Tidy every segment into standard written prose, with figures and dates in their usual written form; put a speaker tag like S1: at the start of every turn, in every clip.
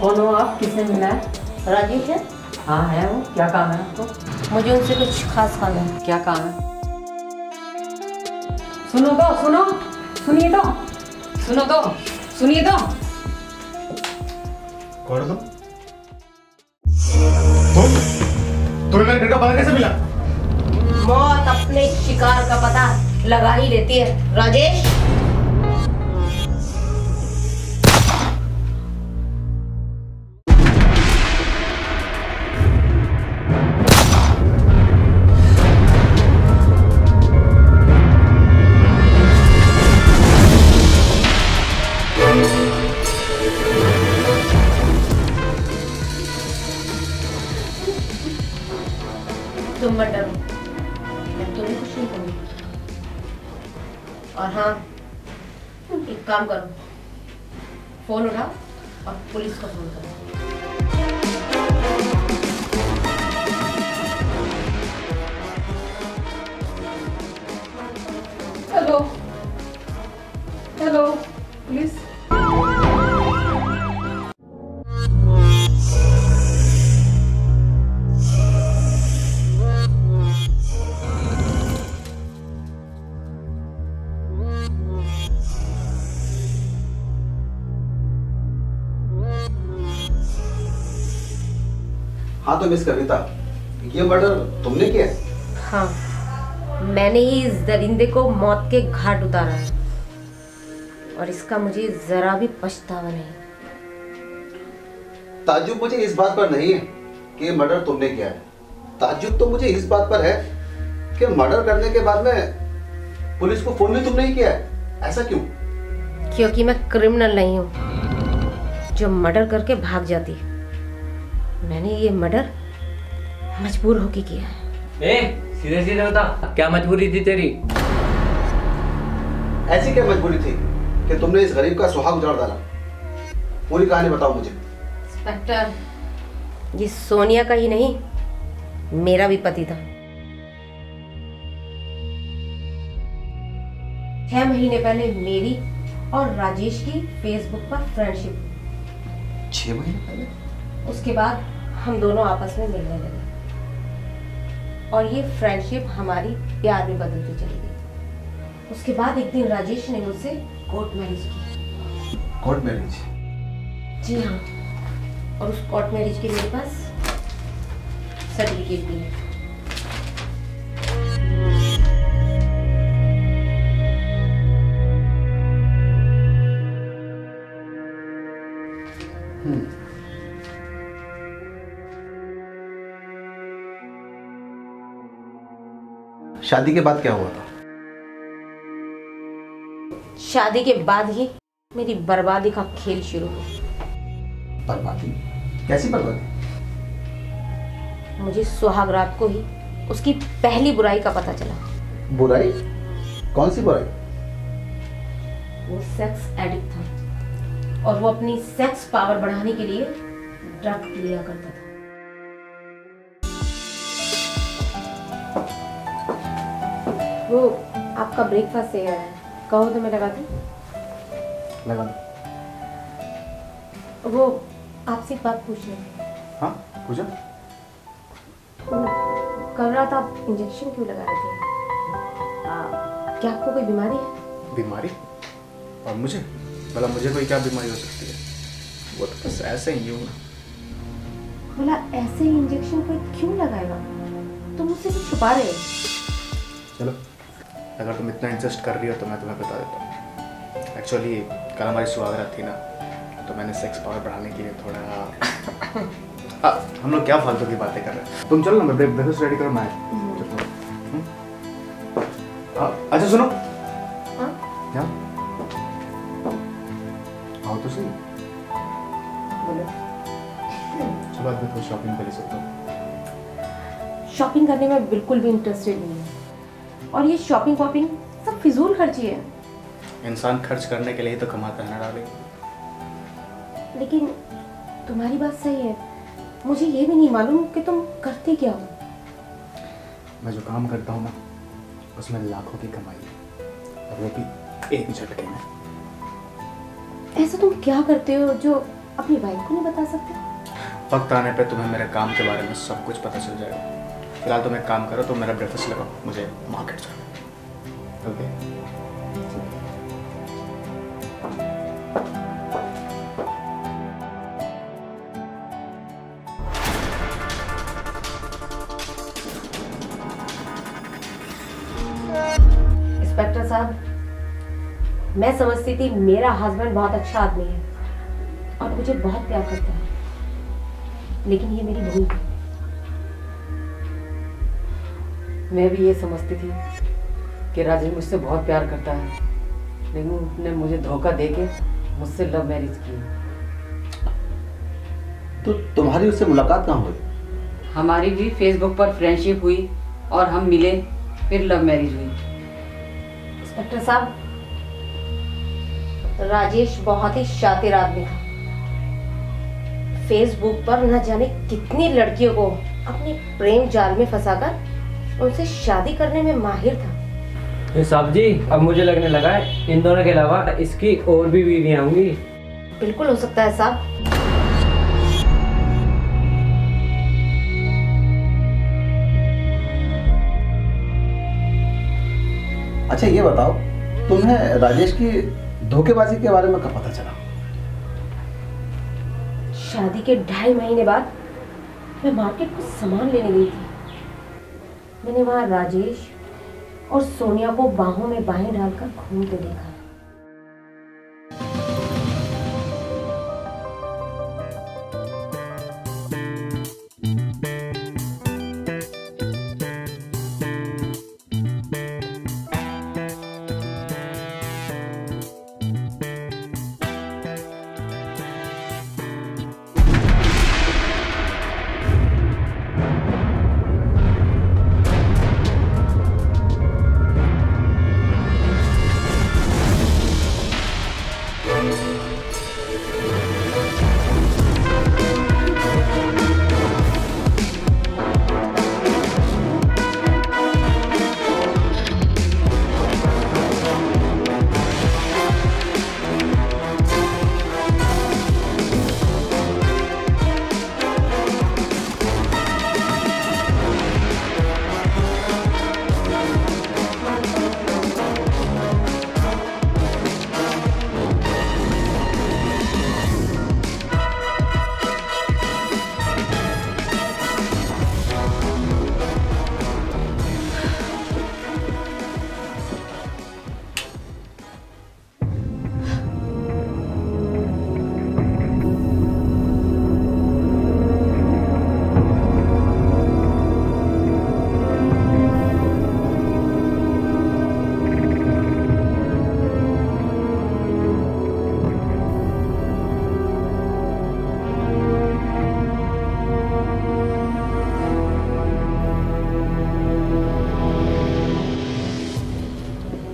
S1: कौन हो आप? किसने मिला है?
S2: राजेश है?
S1: हाँ है वो। क्या काम है आपको?
S2: मुझे उनसे कुछ खास काम है।
S1: क्या काम है? सुनो तो, सुनो, सुनिए तो, सुनो तो, सुनिए तो।
S3: कौन हो तुम? तुम्हें मेरे घर का पता कैसे मिला?
S2: मौत अपने शिकार का पता लगा ही लेती है राजेश। तुम मत डरो, मैं तुम्हें कुछ नहीं करूंगी। और हाँ, एक काम करो, फोन उठाओ और पुलिस को फोन करो।
S1: Hello, hello, police.
S4: हाँ तो मिस कविता, ये मर्डर तुमने किया है?
S2: हाँ, मैंने ही इस दरिंदे को मौत के घाट उतारा है और इसका मुझे जरा भी पछतावा नहीं।
S4: ताज्जुब मुझे इस बात पर नहीं है कि ये मर्डर तुमने किया है। ताज्जुब तो मुझे इस बात पर है कि मर्डर करने के बाद में पुलिस को फोन भी तुमने ही किया है। ऐसा क्यों?
S2: क्योंकि मैं क्रिमिनल नहीं हूँ जो मर्डर करके भाग जाती है। मैंने ये मर्डर मजबूर होके किया है।
S5: सीधे सीधे बता, क्या मजबूरी थी तेरी?
S4: ऐसी क्या मजबूरी थी कि तुमने इस गरीब का सुहाग उजाड़ डाला? पूरी कहानी बताओ मुझे।
S2: इंस्पेक्टर, ये सोनिया का ही नहीं, मेरा भी पति था। 6 महीने पहले मेरी और राजेश की फेसबुक पर फ्रेंडशिप।
S4: 6 महीने पहले?
S2: उसके बाद हम दोनों आपस में मिलने लगे और ये फ्रेंडशिप हमारी प्यार में बदलती चली गई। उसके बाद एक दिन राजेश ने मुझसे कोर्ट मैरिज की।
S4: Court marriage?
S2: जी हाँ, और उस कोर्ट मैरिज के मेरे पास सर्टिफिकेट भी है।
S4: शादी के बाद क्या हुआ था?
S2: शादी के बाद ही मेरी बर्बादी का खेल शुरू हुआ।
S4: बर्बादी? कैसी बर्बादी?
S2: मुझे सुहाग रात को ही उसकी पहली बुराई का पता चला।
S4: बुराई? कौन सी बुराई?
S2: वो सेक्स एडिक्ट था और वो अपनी सेक्स पावर बढ़ाने के लिए ड्रग लिया करता था। वो आपका ब्रेकफास्ट तैयार है, कहो तो मैं लगा दूं?
S4: लगा दो।
S2: वो आपसे एक बात पूछनी है।
S4: हाँ पूछो।
S2: कल रात आप इंजेक्शन क्यों लगा रहे थे? क्या आपको कोई बीमारी है?
S3: बीमारी? और मुझे? भला मुझे कोई क्या बीमारी हो सकती है? वो तो बस ऐसे ही हूँ।
S2: बोला ऐसे ही इंजेक्शन कोई क्यों लगाएगा? तुम मुझसे कुछ छुपा रहे हो?
S3: चलो, अगर तुम इतना इंसिस्ट कर रही हो तो मैं तुम्हें बता देता हूँ। एक्चुअली कल हमारी सुहागरात थी ना, तो मैंने सेक्स पावर बढ़ाने के लिए थोड़ा हम लोग क्या फालतू की बातें कर रहे हैं। तुम चलो ना, मैं ब्रेकफास्ट रेडी करो। मैं अच्छा सुनो।
S2: हाँ?
S3: क्या? आओ तो सही।
S2: बोलो।
S3: चलो आज मैं तो शॉपिंग कर ही सकता हूँ।
S2: शॉपिंग करने में बिल्कुल भी इंटरेस्टेड नहीं है और ये शॉपिंग वॉपिंग सब फिजूल खर्ची है।
S3: इंसान खर्च करने के लिए ही तो कमाता है ना डाले।
S2: लेकिन तुम्हारी बात सही है, मुझे ये भी नहीं मालूम कि तुम करते क्या हो।
S3: मैं जो काम करता हूँ ना, उसमें लाखों की कमाई है, और वो भी एक झटके में।
S2: ऐसा तुम क्या करते हो जो अपनी वाइफ को नहीं बता सकते?
S3: वक्त आने पे तुम्हें मेरे काम के बारे में सब कुछ पता चल जाएगा। फिलहाल तुम एक काम करो, तो मेरा ब्रेकफास्ट लगाओ, मुझे मार्केट जाना। ओके?
S2: इंस्पेक्टर साहब, मैं समझती थी मेरा हस्बैंड बहुत अच्छा आदमी है और मुझे बहुत प्यार करता है, लेकिन ये मेरी भूल थी।
S1: मैं भी ये समझती थी कि राजेश मुझसे बहुत प्यार करता है, लेकिन उसने मुझे धोखा देके मुझसे लव मैरिज की।
S4: तो तुम्हारी उससे मुलाकात कहाँ हुई?
S1: हमारी भी फेसबुक पर फ्रेंडशिप हुई और हम मिले, फिर लव मैरिज हुई।
S2: इंस्पेक्टर साहब, राजेश बहुत ही शातिर आदमी था। फेसबुक पर न जाने कितनी लड़कियों को अपने प्रेम जाल में फंसाकर उनसे शादी करने में माहिर था।
S5: साहब जी, अब मुझे लगने लगा है इन दोनों के अलावा इसकी और भी बीवियां होंगी।
S2: बिल्कुल हो सकता है साहब।
S4: अच्छा ये बताओ, तुम्हें राजेश की धोखेबाजी के बारे में कब पता चला?
S2: शादी के 2.5 महीने बाद मैं मार्केट को सामान लेने गई थी। मैंने वहां राजेश और सोनिया को बाहों में बाहें डालकर घूमते देखा।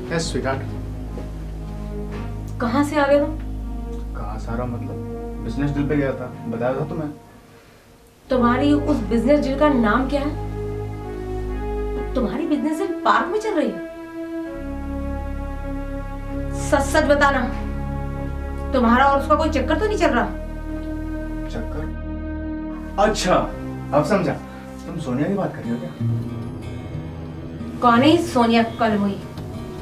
S3: Yes sweetheart.
S2: कहाँ से आ गए तुम?
S3: कहाँ सारा मतलब बिजनेस डील पे गया था, बताया था तुम्हें।
S2: तुम्हारी उस बिजनेस डील का नाम क्या है? तुम्हारी बिजनेस डील पार्क में चल रही है? सच सच बताना, तुम्हारा और उसका कोई चक्कर तो नहीं चल रहा?
S3: चक्कर? अच्छा अब समझा, तुम सोनिया की बात कर रही हो क्या?
S2: कौन है सोनिया कलमुई?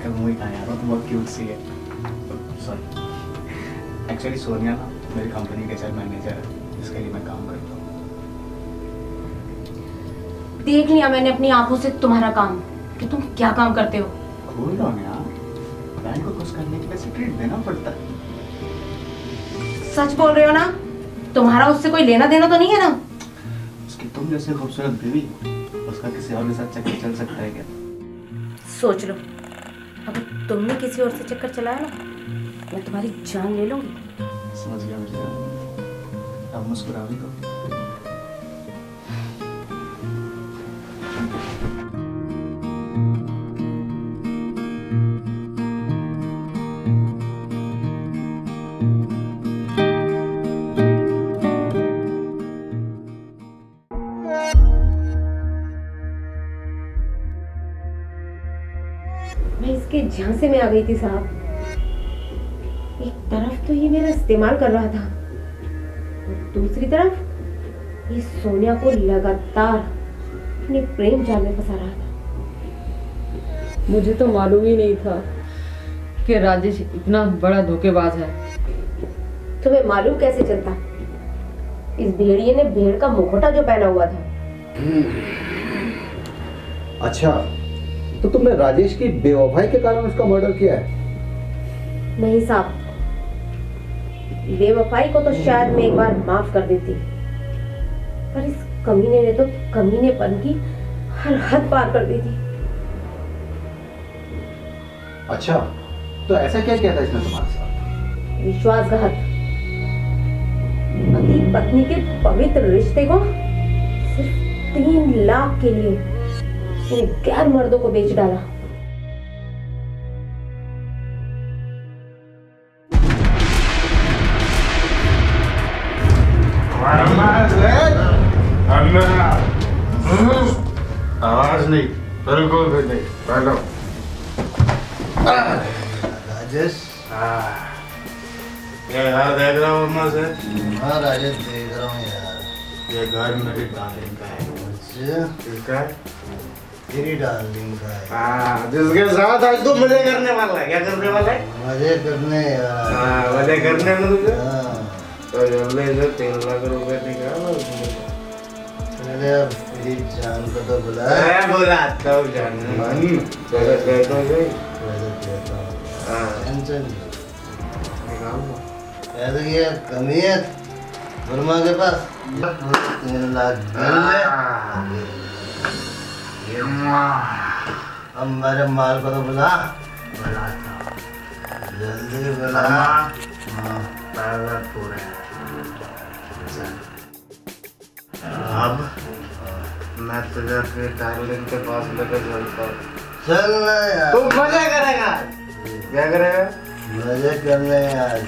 S3: कलमुई कहाँ यार, वो तो बहुत क्यूट सी है। सॉरी, एक्चुअली सोनिया ना मेरी कंपनी के मैनेजर है, जिसके लिए मैं काम करता हूँ।
S2: देख लिया मैंने अपनी आंखों से तुम्हारा काम, कि तुम क्या काम करते हो।
S3: कूल डाउन यार, क्लाइंट को खुश करने के लिए ट्रीट देना पड़ता है।
S2: सच बोल रहे हो ना? तुम्हारा उससे कोई लेना देना तो नहीं है ना?
S3: उसकी तुम जैसे खूबसूरत बीवी, उसका किसी और के साथ चक्कर चल सकता है क्या?
S2: सोच लो, अगर तुमने किसी और से चक्कर चलाया ना, मैं तुम्हारी जान ले लूंगी।
S3: समझ गया मुझे, अब मुस्कुरा भी दो।
S2: मैं इसके झांसे में आ गई थी साहब। एक तरफ तो ये मेरा इस्तेमाल कर रहा था दूसरी तरफ ये सोनिया को लगातार अपने प्रेम जाल में फंसा रहा था।
S1: मुझे तो मालूम ही नहीं था कि राजेश इतना बड़ा धोखेबाज है।
S2: तुम्हें मालूम कैसे चलता? इस भेड़िए ने भेड़ का मुखौटा जो पहना हुआ था।
S4: अच्छा, तो तुमने राजेश की बेवफाई के कारण उसका मर्डर किया है?
S2: नहीं साहब, बेवफाई को तो शायद मैं एक बार माफ कर देती, पर इस कमीने ने तो कमीनेपन की हर हद पार कर दी थी।
S4: अच्छा, तो ऐसा क्या किया था इसने तुम्हारे साथ?
S2: विश्वासघात। पति पत्नी के पवित्र रिश्ते को सिर्फ 3 लाख के लिए इन गैर मर्दों को बेच डाला।
S6: आवाज नहीं, बिल्कुल भी नहीं। बैठो।
S4: राजेश।
S6: ये घर देख रहा हूँ मैं से?
S4: हाँ राजेश, देख रहा हूँ यार।
S6: ये घर मेरी डार्लिंग का है।
S4: अच्छा,
S6: किसका है?
S4: तेरी डार्लिंग का है।
S6: हाँ, जिसके साथ आज तू मजे करने वाला है। क्या करने वाला है?
S4: मजे करने यार।
S6: हाँ, मजे करने में तुझे?
S4: हाँ।
S6: तो जल्दी से 3 लाख रुपए निकाल।
S4: अरे अब मेरी जान को तो बुला।
S6: मैं बुलाता हूँ जान। चलो देखो सही।
S4: वैसे देता हूँ।
S6: हाँ,
S4: टेंशन
S6: निकाल लो।
S4: ऐसे किया कमी है वर्मा के पास। 3 लाख अब मेरे माल को तो बुला। जल्दी बुला। हाँ।
S6: पूरे अब मैं तुझे अपनी डार्लिंग के पास लेकर चलता हूँ।
S4: चलना यार।
S6: तू मजा करेगा। क्या करेगा?
S4: मजे करने यार।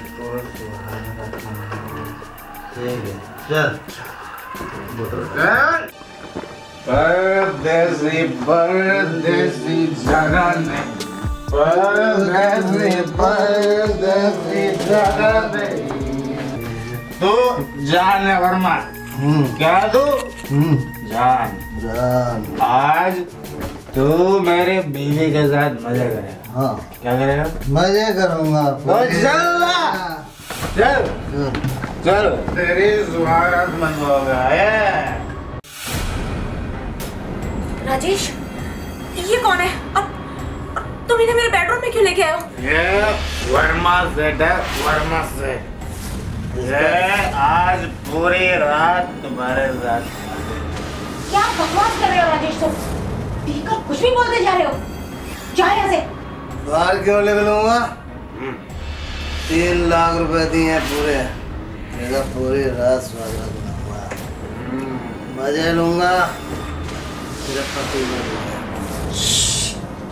S4: ठीक है, चल।
S6: परदेसी परदेसी जगह नहीं, परदेसी जगह नहीं। तू जान है वर्मा। क्या तू? जान। आज तू मेरे बीवी के साथ मजे करेगा।
S4: हाँ,
S6: क्या करेगा?
S4: मजे करूंगा।
S6: चल चल चल, तेरी स्वागत मनवाऊंगा।
S7: राजेश, ये कौन है? अब तुम इन्हें मेरे बेडरूम में क्यों लेके आए हो?
S6: ये वर्मा सेठ है, वर्मा सेठ। ये आज पूरी रात तुम्हारे साथ।
S2: क्या बकवास कर रहे हो राजेश? तुम ठीक है, कुछ भी बोलते जा रहे हो। जाओ यहाँ से।
S4: बाहर क्यों निकलूंगा? 3 लाख रुपए दिए हैं पूरे। मेरा पूरी रात स्वागत करूंगा। मजे लूंगा। सिर्फ पति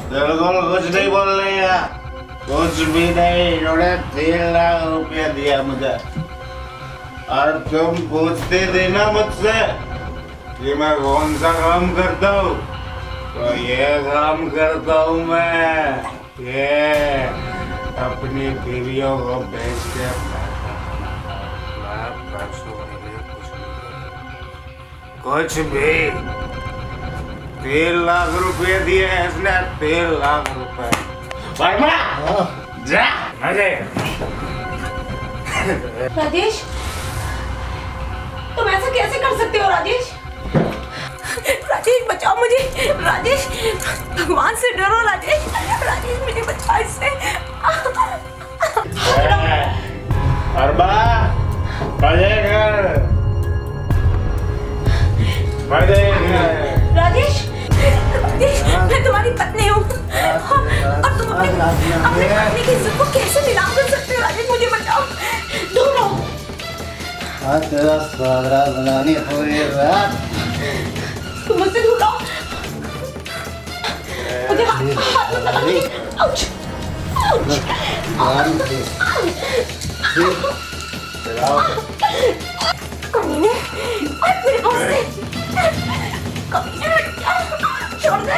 S6: बिल्कुल कुछ नहीं बोल रही है, कुछ भी नहीं। इन्होंने 3 लाख रुपया दिया मुझे, और तुम पूछते थे ना मुझसे कि मैं कौन सा काम करता हूँ, तो ये काम करता हूँ मैं। ये अपनी बीवियों को बेच के कुछ भी 3 लाख रुपए दिए इसने। 3 लाख रुपए। वर्मा जा मजे।
S7: राजेश, तुम ऐसा कैसे कर सकते हो राजेश? राजेश बचाओ मुझे। राजेश, भगवान से डरो राजेश। राजेश मुझे बचाओ इससे।
S6: वर्मा मजे कर, मजे कर।
S7: राजेश, राजेश, मैं तुम्हारी पत्नी हूँ, और तुम अपनी पत्नी की इज्जत को कैसे नीलाम कर सकते हो? राजेश मुझे बचाओ, दूर रहो।
S4: हाँ, तेरा स्वागत बनानी पूरी रात।
S7: तुम मुझसे दूर रहो। मुझे हाथ में लगानी। Ouch, ouch. कमीने, हट मेरे पास से। कमीने, छोड़ दे।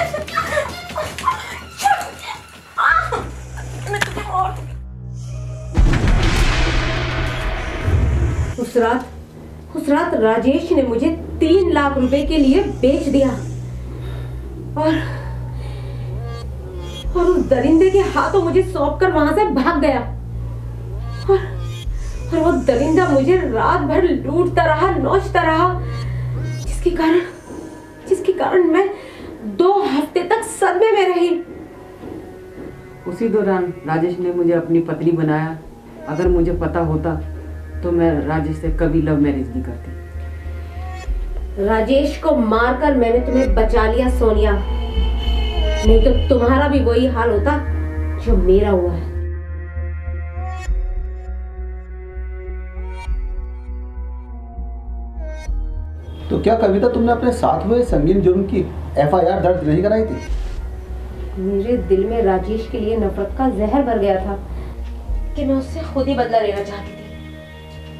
S7: छोड़ दे। मैं तुझे और
S2: उस रात उस रात राजेश ने मुझे 3 लाख रुपए के लिए बेच दिया और उस दरिंदे के हाथों मुझे सौंप कर वहां से भाग गया। और वो दरिंदा मुझे रात भर लूटता रहा, नोचता रहा, जिसके कारण मैं 2 हफ्ते तक सदमे में रही।
S1: उसी दौरान राजेश ने मुझे अपनी पत्नी बनाया। अगर मुझे पता होता तो मैं राजेश से कभी लव मैरिज नहीं करती।
S2: राजेश को मारकर मैंने तुम्हें बचा लिया सोनिया, नहीं तो तुम्हारा भी वही हाल होता जो मेरा हुआ है।
S8: तो क्या कविता, तुमने अपने साथ हुए संगीन जुर्म की FIR दर्ज नहीं कराई थी?
S2: मेरे दिल में राजेश के लिए नफरत का जहर भर गया था कि मैं उससे खुद ही बदला लेना चाहती थी,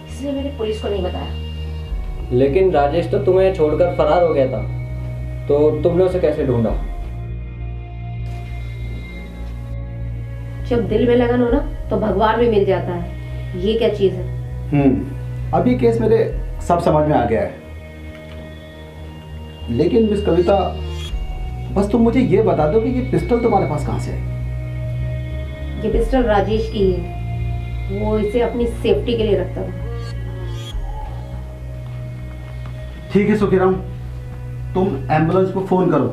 S2: इसलिए मैंने पुलिस को नहीं बताया।
S5: लेकिन राजेश तो तुम्हें छोड़कर फरार हो गया था, तो तुमने उसे कैसे ढूंढा?
S2: जब दिल में लगन हो ना तो भगवान भी मिल जाता है। ये क्या चीज है?
S8: अब ये केस मेरे सब समझ में आ गया है। लेकिन मिस कविता, बस तुम मुझे ये बता दो कि ये पिस्टल तुम्हारे पास कहां से है?
S2: ये पिस्टल राजेश की है, वो इसे अपनी सेफ्टी के लिए रखता था।
S8: ठीक है सुखीराम, तुम एम्बुलेंस को फोन करो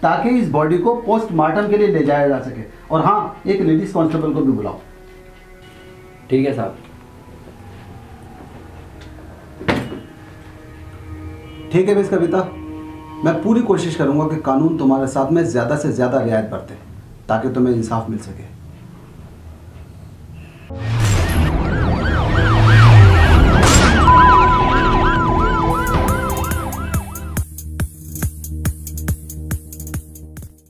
S8: ताकि इस बॉडी को पोस्टमार्टम के लिए ले जाया जा सके। और हाँ, एक लेडीज कांस्टेबल को भी बुलाओ।
S5: ठीक है साहब।
S8: ठीक है मिस कविता, मैं पूरी कोशिश करूंगा कि कानून तुम्हारे साथ में ज्यादा से ज्यादा रियायत बरते ताकि तुम्हें इंसाफ मिल सके।